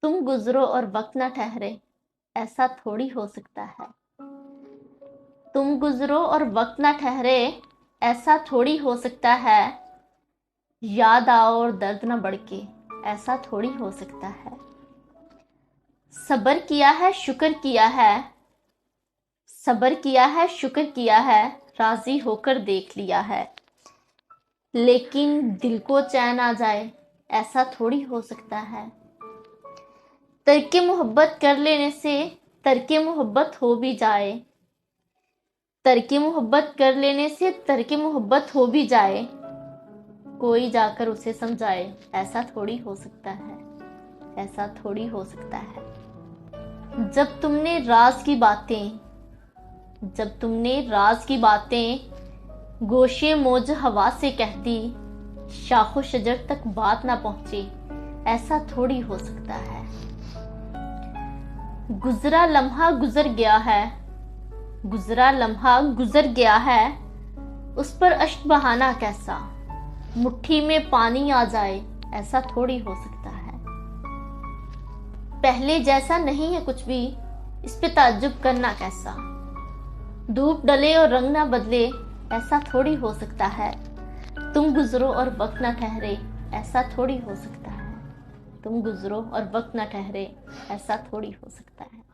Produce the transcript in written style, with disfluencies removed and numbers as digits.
तुम गुजरो और वक्त ना ठहरे, ऐसा थोड़ी हो सकता है। तुम गुजरो और वक्त ना ठहरे, ऐसा थोड़ी हो सकता है। याद आओ और दर्द ना बढ़के, ऐसा थोड़ी हो सकता है। सब्र किया है शुक्र किया है, सब्र किया है शुक्र किया है, राजी होकर देख लिया है। लेकिन दिल को चैन आ जाए, ऐसा थोड़ी हो सकता है। तर्के मोहब्बत कर लेने से तर्के मोहब्बत हो भी जाए, तर्के मोहब्बत कर लेने से तर्के मोहब्बत हो भी जाए। कोई जाकर उसे समझाए, ऐसा थोड़ी हो सकता है, ऐसा थोड़ी हो सकता है। जब तुमने राज की बातें, जब तुमने राज की बातें गोशे मौज हवा से कहती, शाखो शजर तक बात ना पहुंचे, ऐसा थोड़ी हो सकता है। गुजरा लम्हा गुजर गया है, गुजरा लम्हा गुजर गया है, उस पर अश्क बहाना कैसा। मुट्ठी में पानी आ जाए, ऐसा थोड़ी हो सकता है। पहले जैसा नहीं है कुछ भी, इस पे ताज्जुब करना कैसा। धूप डले और रंग ना बदले, ऐसा थोड़ी हो सकता है। तुम गुजरो और वक्त ना ठहरे, ऐसा थोड़ी हो सकता है। तुम गुजरो और वक्त ना ठहरे, ऐसा थोड़ी हो सकता है।